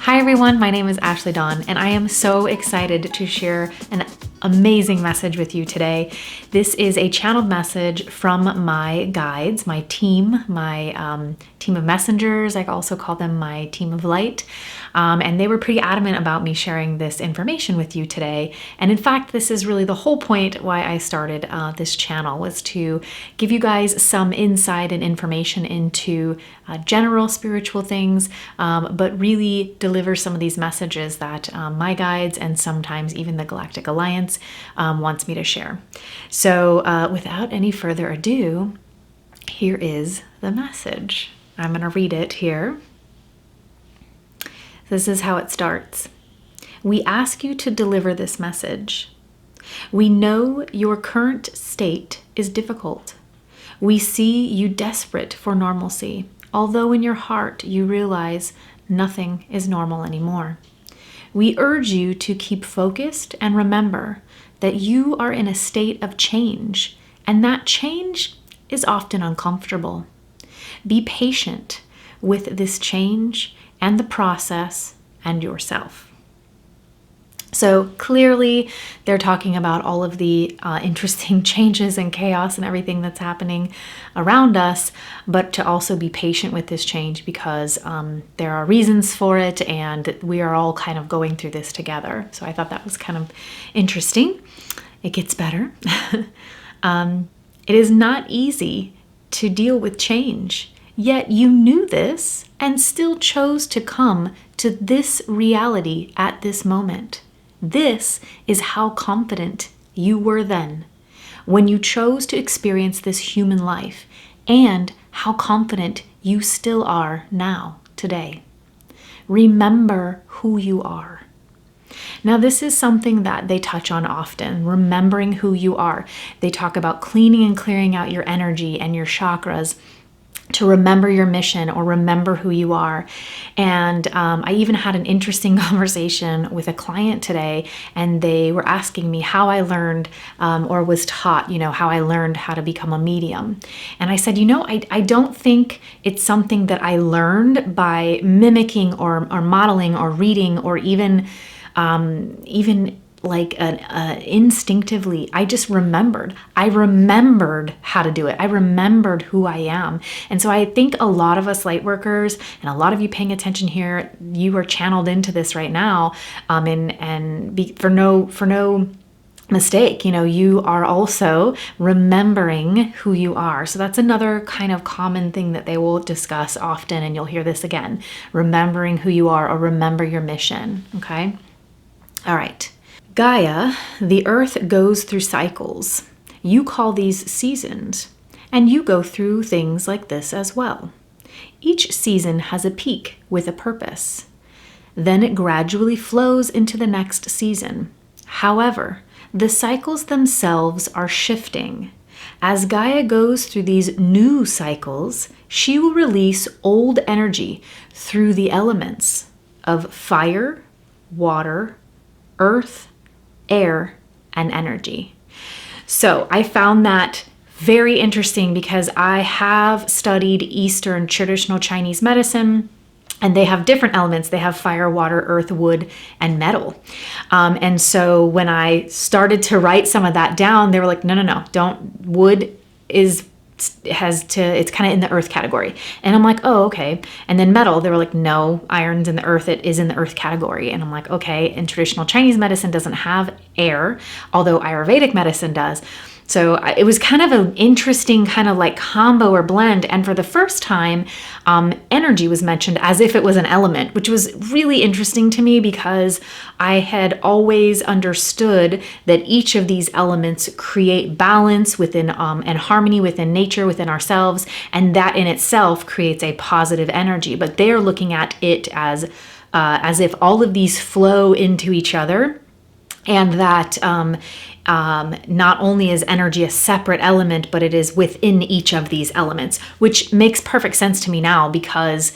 Hi everyone, my name is Ashley Dawn, and I am so excited to share an amazing message with you today. This is a channeled message from my guides, my team, my team of messengers. I also call them my team of light. And they were pretty adamant about me sharing this information with you today. And in fact, this is really the whole point why I started this channel, was to give you guys some insight and information into general spiritual things, but really deliver some of these messages that my guides and sometimes even the Galactic Alliance wants me to share. So without any further ado, here is the message. I'm going to read it here. This is how it starts. We ask you to deliver this message. We know your current state is difficult. We see you desperate for normalcy, although in your heart you realize nothing is normal anymore. We urge you to keep focused and remember that you are in a state of change, and that change is often uncomfortable. Be patient with this change and the process and yourself. So clearly they're talking about all of the interesting changes and chaos and everything that's happening around us, but to also be patient with this change because there are reasons for it and we are all kind of going through this together. So I thought that was kind of interesting. It gets better. It is not easy to deal with change, yet you knew this and still chose to come to this reality at this moment. This is how confident you were then, when you chose to experience this human life, and how confident you still are now, today. Remember who you are. Now, this is something that they touch on often, remembering who you are. They talk about cleaning and clearing out your energy and your chakras to remember your mission or remember who you are. And I even had an interesting conversation with a client today, and they were asking me how I learned or was taught, how I learned how to become a medium. And I said, I don't think it's something that I learned by mimicking or modeling or reading or even like instinctively. I just remembered. I remembered how to do it. I remembered who I am. And so I think a lot of us light workers and a lot of you paying attention here, you are channeled into this right now. For no mistake, you are also remembering who you are. So that's another kind of common thing that they will discuss often, and you'll hear this again, remembering who you are or remember your mission. Okay. All right. Gaia, the earth, goes through cycles. You call these seasons, and you go through things like this as well. Each season has a peak with a purpose. Then it gradually flows into the next season. However, the cycles themselves are shifting. As Gaia goes through these new cycles, she will release old energy through the elements of fire, water, earth, air, and energy. So I found that very interesting because I have studied Eastern traditional Chinese medicine, and they have different elements. They have fire, water, earth, wood, and metal. And so when I started to write some of that down, they were like, no, don't. Wood it's kind of in the earth category. And I'm like, oh, okay. And then metal, they were like, no, iron's in the earth, it is in the earth category. And I'm like, okay. And traditional Chinese medicine doesn't have air, although Ayurvedic medicine does. So it was kind of an interesting kind of like combo or blend. And for the first time, energy was mentioned as if it was an element, which was really interesting to me because I had always understood that each of these elements create balance within and harmony within nature, within ourselves, and that in itself creates a positive energy. But they're looking at it as if all of these flow into each other, and that not only is energy a separate element, but it is within each of these elements, which makes perfect sense to me now because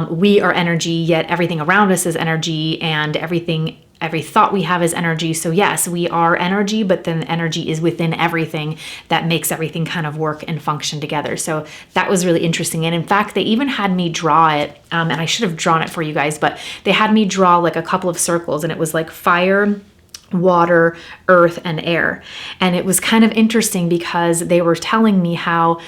we are energy, yet everything around us is energy, and everything every thought we have is energy. So yes, we are energy, but then energy is within everything that makes everything kind of work and function together. So that was really interesting. And in fact, they even had me draw it, and I should have drawn it for you guys, but they had me draw like a couple of circles, and it was like fire, water, earth, and air. And it was kind of interesting because they were telling me how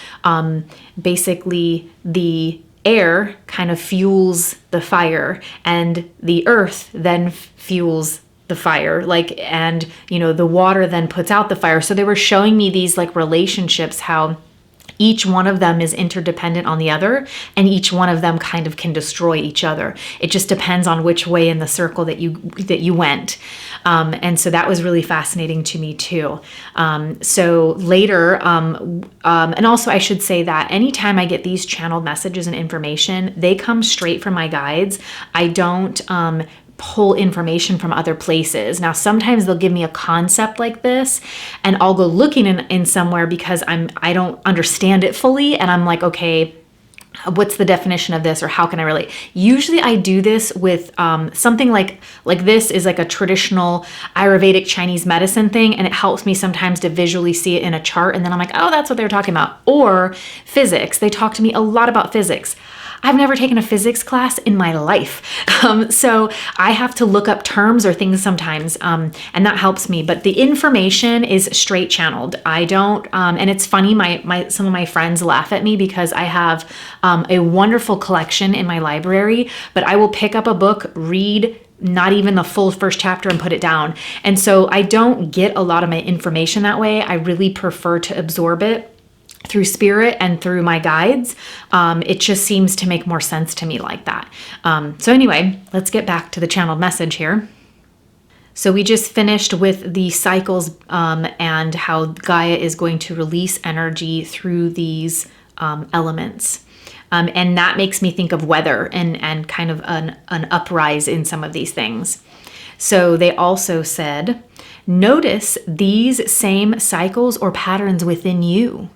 basically the air kind of fuels the fire, and the earth then fuels the fire, like, and the water then puts out the fire. So they were showing me these like relationships, how each one of them is interdependent on the other, and each one of them kind of can destroy each other. It just depends on which way in the circle that you went. And so that was really fascinating to me too. So later, and also I should say that anytime I get these channeled messages and information, they come straight from my guides. I don't pull information from other places. Now, sometimes they'll give me a concept like this, and I'll go looking in somewhere because I don't understand it fully, and I'm like, okay, what's the definition of this, or how can I relate? Usually I do this with something like this is like a traditional Ayurvedic Chinese medicine thing, and it helps me sometimes to visually see it in a chart, and then I'm like, oh, that's what they're talking about. Or physics. They talk to me a lot about physics. I've never taken a physics class in my life. So I have to look up terms or things sometimes, and that helps me. But the information is straight channeled. I don't, and it's funny, some of my friends laugh at me because I have a wonderful collection in my library, but I will pick up a book, read not even the full first chapter, and put it down. And so I don't get a lot of my information that way. I really prefer to absorb it through spirit and through my guides. It just seems to make more sense to me like that. So anyway, let's get back to the channeled message here. So we just finished with the cycles and how Gaia is going to release energy through these elements. And that makes me think of weather and kind of an uprise in some of these things. So they also said, notice these same cycles or patterns within you,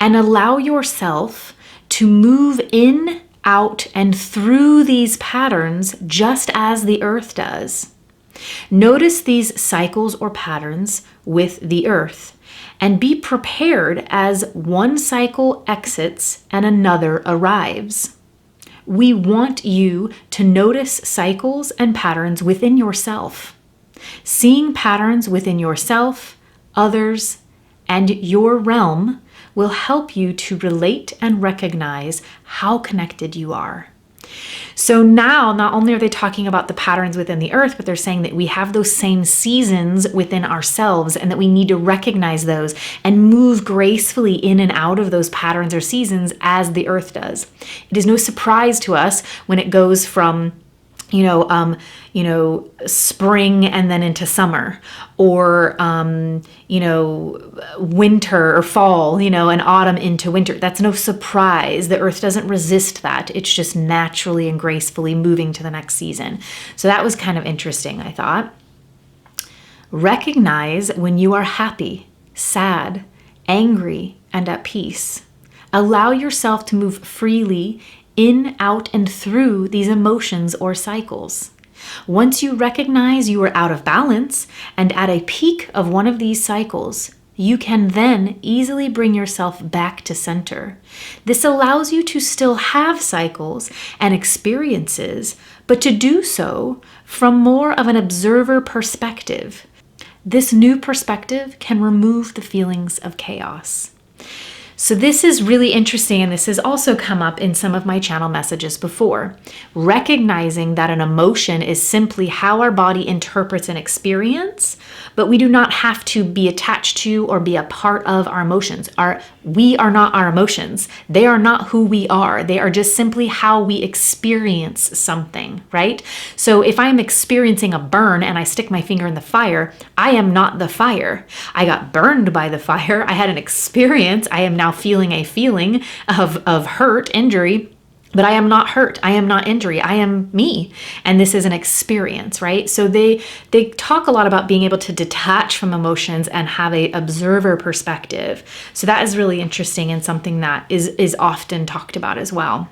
and allow yourself to move in, out, and through these patterns just as the earth does. Notice these cycles or patterns with the earth, and be prepared as one cycle exits and another arrives. We want you to notice cycles and patterns within yourself. Seeing patterns within yourself, others, and your realm will help you to relate and recognize how connected you are. So now, not only are they talking about the patterns within the earth, but they're saying that we have those same seasons within ourselves, and that we need to recognize those and move gracefully in and out of those patterns or seasons as the earth does. It is no surprise to us when it goes from spring and then into summer, or, winter or fall, and autumn into winter. That's no surprise. The earth doesn't resist that. It's just naturally and gracefully moving to the next season. So that was kind of interesting, I thought. Recognize when you are happy, sad, angry, and at peace. Allow yourself to move freely in, out, and through these emotions or cycles. Once you recognize you are out of balance and at a peak of one of these cycles, you can then easily bring yourself back to center. This allows you to still have cycles and experiences, but to do so from more of an observer perspective. This new perspective can remove the feelings of chaos. So this is really interesting, and this has also come up in some of my channel messages before. Recognizing that an emotion is simply how our body interprets an experience, but we do not have to be attached to or be a part of our emotions. We are not our emotions. They are not who we are. They are just simply how we experience something, right? So if I'm experiencing a burn and I stick my finger in the fire, I am not the fire. I got burned by the fire. I had an experience. I am now feeling a feeling of hurt, injury, but I am not hurt. I am not injury. I am me. And this is an experience, right? So they talk a lot about being able to detach from emotions and have a observer perspective. So that is really interesting and something that is often talked about as well.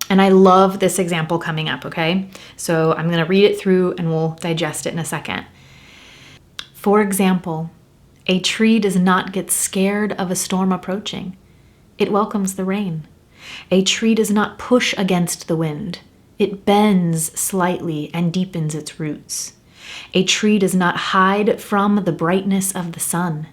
And I love this example coming up, okay? So I'm going to read it through and we'll digest it in a second. For example, a tree does not get scared of a storm approaching. It welcomes the rain. A tree does not push against the wind. It bends slightly and deepens its roots. A tree does not hide from the brightness of the sun.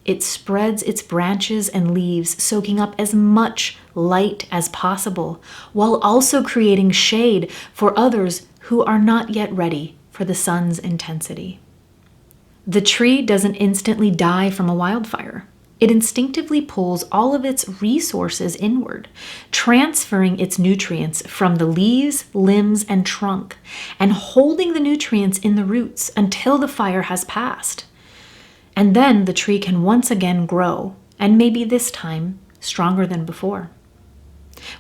It spreads its branches and leaves, soaking up as much light as possible, while also creating shade for others who are not yet ready for the sun's intensity. The tree doesn't instantly die from a wildfire. It instinctively pulls all of its resources inward, transferring its nutrients from the leaves, limbs, and trunk, and holding the nutrients in the roots until the fire has passed. And then the tree can once again grow, and maybe this time stronger than before.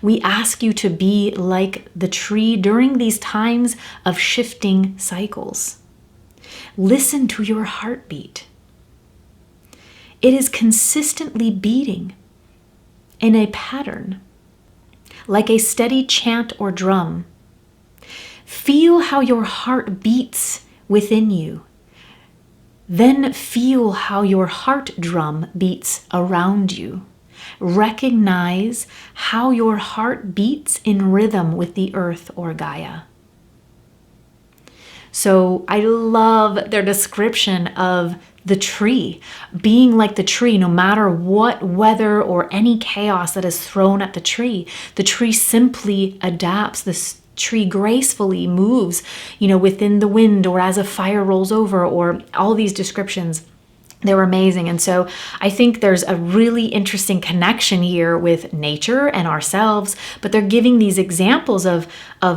We ask you to be like the tree during these times of shifting cycles. Listen to your heartbeat. It is consistently beating in a pattern, like a steady chant or drum. Feel how your heart beats within you. Then feel how your heart drum beats around you. Recognize how your heart beats in rhythm with the earth or Gaia. So I love their description of the tree, being like the tree, no matter what weather or any chaos that is thrown at the tree simply adapts. This tree gracefully moves, within the wind or as a fire rolls over, or all these descriptions. They were amazing. And so I think there's a really interesting connection here with nature and ourselves, but they're giving these examples of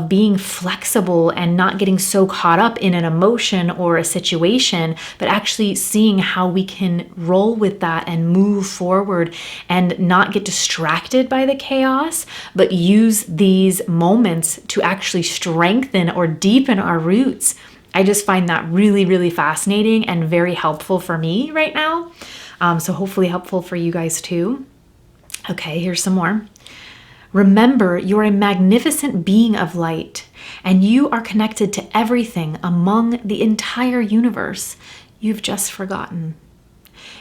being flexible and not getting so caught up in an emotion or a situation, but actually seeing how we can roll with that and move forward and not get distracted by the chaos, but use these moments to actually strengthen or deepen our roots. I just find that really, really fascinating and very helpful for me right now. So hopefully helpful for you guys too. Okay, here's some more. Remember, you're a magnificent being of light, and you are connected to everything among the entire universe. You've just forgotten.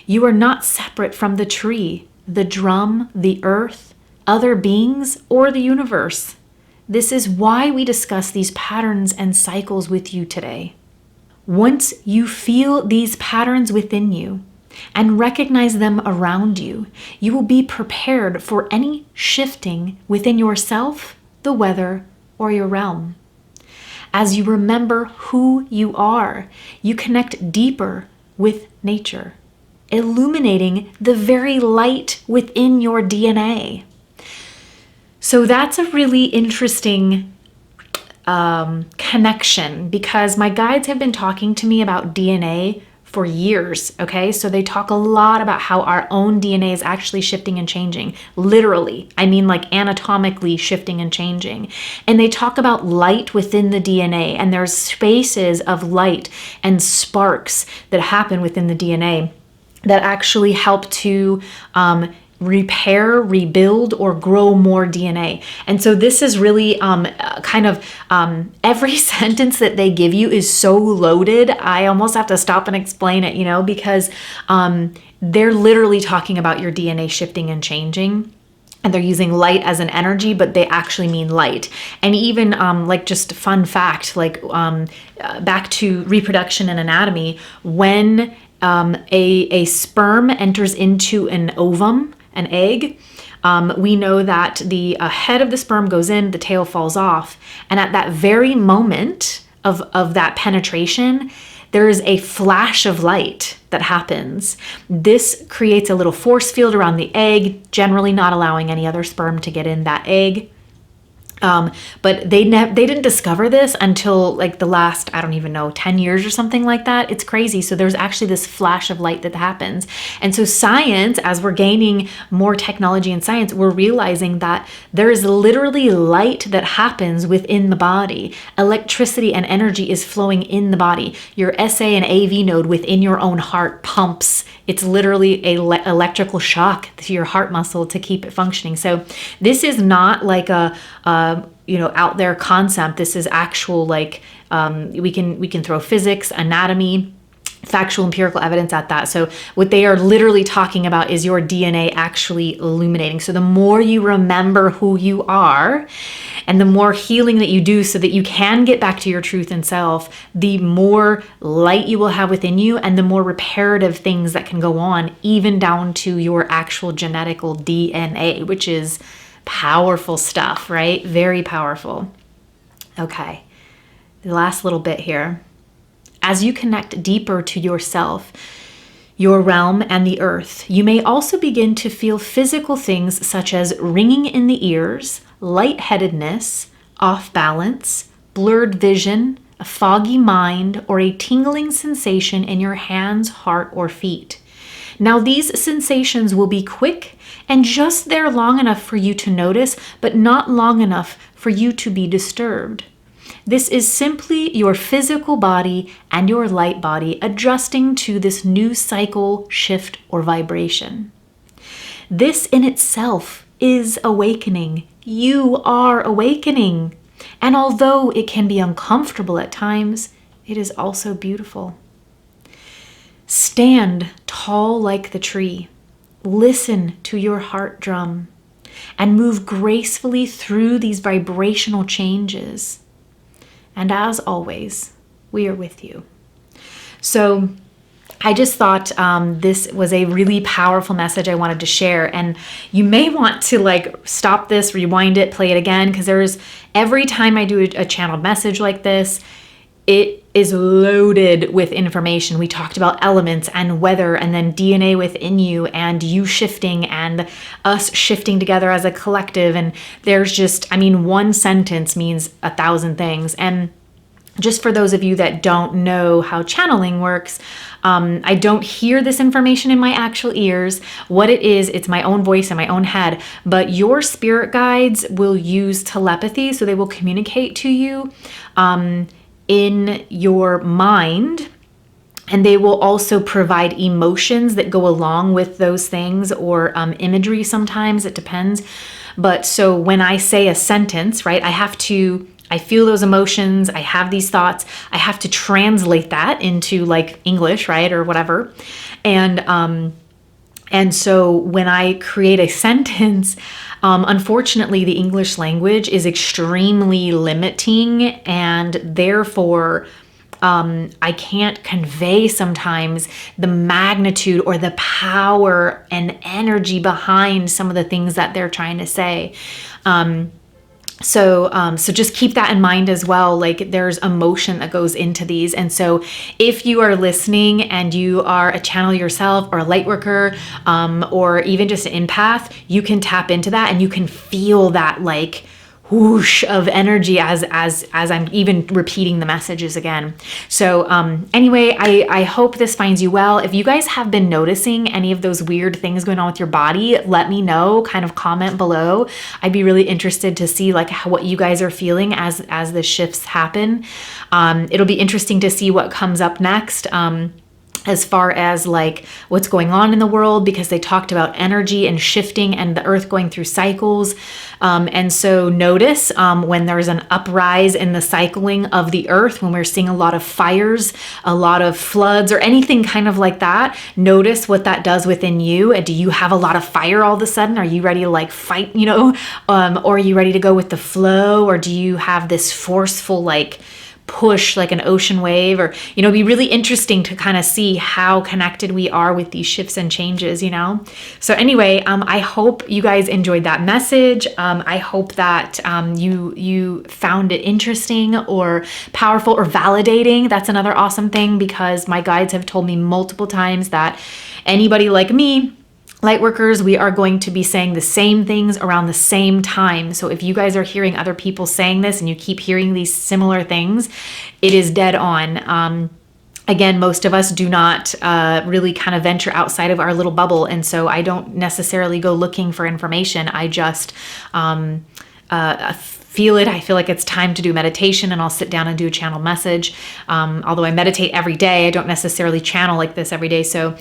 You are not separate from the tree, the drum, the earth, other beings, or the universe. This is why we discuss these patterns and cycles with you today. Once you feel these patterns within you and recognize them around you, you will be prepared for any shifting within yourself, the weather, or your realm. As you remember who you are, you connect deeper with nature, illuminating the very light within your DNA. So that's a really interesting connection, because my guides have been talking to me about DNA for years, okay? So they talk a lot about how our own DNA is actually shifting and changing. Literally, I mean like anatomically shifting and changing. And they talk about light within the DNA, and there's spaces of light and sparks that happen within the DNA that actually help to repair, rebuild, or grow more DNA. And so this is really every sentence that they give you is so loaded. I almost have to stop and explain it, because they're literally talking about your DNA shifting and changing. And they're using light as an energy, but they actually mean light. And even just a fun fact, back to reproduction and anatomy, when a sperm enters into an ovum, an egg, we know that the head of the sperm goes in, the tail falls off. And at that very moment of that penetration, there is a flash of light that happens. This creates a little force field around the egg, generally not allowing any other sperm to get in that egg. But they didn't discover this until the last, 10 years or something like that. It's crazy. So there's actually this flash of light that happens. And so science, as we're gaining more technology and science, we're realizing that there is literally light that happens within the body. Electricity and energy is flowing in the body. Your SA and AV node within your own heart pumps It's literally a electrical shock to your heart muscle to keep it functioning. So this is not like a out there concept. This is actual, like, we can throw physics, anatomy, factual empirical evidence at that. So what they are literally talking about is your DNA actually illuminating. So the more you remember who you are and the more healing that you do so that you can get back to your truth and self, the more light you will have within you and the more reparative things that can go on, even down to your actual genetical DNA, which is powerful stuff, right? Very powerful. Okay, the last little bit here. As you connect deeper to yourself, your realm, and the earth, you may also begin to feel physical things such as ringing in the ears, lightheadedness, off balance, blurred vision, a foggy mind, or a tingling sensation in your hands, heart, or feet. Now, these sensations will be quick and just there long enough for you to notice, but not long enough for you to be disturbed. This is simply your physical body and your light body adjusting to this new cycle, shift, or vibration. This in itself is awakening. You are awakening. And although it can be uncomfortable at times, it is also beautiful. Stand tall like the tree. Listen to your heart drum and move gracefully through these vibrational changes. And as always, we are with you. So I just thought this was a really powerful message I wanted to share. And you may want to like stop this, rewind it, play it again, because every time I do a channeled message like this, it is loaded with information. We talked about elements and weather and then DNA within you and you shifting and us shifting together as a collective. And there's just, one sentence means 1,000 things. And just for those of you that don't know how channeling works, I don't hear this information in my actual ears. What it is, it's my own voice in my own head, but your spirit guides will use telepathy. So they will communicate to you in your mind, and they will also provide emotions that go along with those things, or imagery sometimes, it depends. But so when I say a sentence, right, I feel those emotions, I have these thoughts, I have to translate that into like English, right, or whatever. And so when I create a sentence, unfortunately, the English language is extremely limiting, and therefore I can't convey sometimes the magnitude or the power and energy behind some of the things that they're trying to say. So just keep that in mind as well. Like there's emotion that goes into these. And so if you are listening and you are a channel yourself or a light worker, or even just an empath, you can tap into that and you can feel that like whoosh of energy as I'm even repeating the messages again. So anyway, I hope this finds you well. If you guys have been noticing any of those weird things going on with your body, let me know, kind of comment below. I'd be really interested to see like what you guys are feeling as the shifts happen. It'll be interesting to see what comes up next. As far as like what's going on in the world, because they talked about energy and shifting and the earth going through cycles. And so notice when there's an uprise in the cycling of the earth, when we're seeing a lot of fires, a lot of floods, or anything kind of like that, notice what that does within you. And do you have a lot of fire all of a sudden? Are you ready to like fight, or are you ready to go with the flow? Or do you have this forceful like push like an ocean wave? Or it'd be really interesting to kind of see how connected we are with these shifts and changes. So anyway, I hope you guys enjoyed that message. I hope that you found it interesting or powerful or validating. That's another awesome thing, because my guides have told me multiple times that anybody like me, Lightworkers, we are going to be saying the same things around the same time. So if you guys are hearing other people saying this and you keep hearing these similar things, it is dead on. Again, most of us do not really kind of venture outside of our little bubble. And so I don't necessarily go looking for information. I just feel it, I feel like it's time to do meditation, and I'll sit down and do a channel message. Although I meditate every day, I don't necessarily channel like this every day. So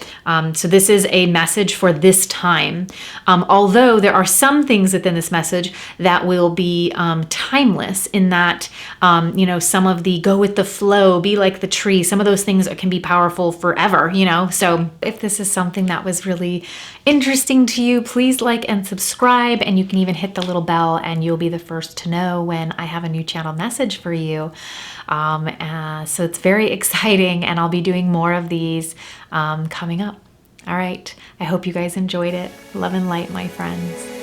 this is a message for this time. Although there are some things within this message that will be timeless, in that, some of the go with the flow, be like the tree, some of those things can be powerful forever, So if this is something that was really interesting to you, please like and subscribe, and you can even hit the little bell and you'll be the first to know when I have a new channel message for you. So it's very exciting, and I'll be doing more of these coming up. All right, I hope you guys enjoyed it. Love and light, my friends.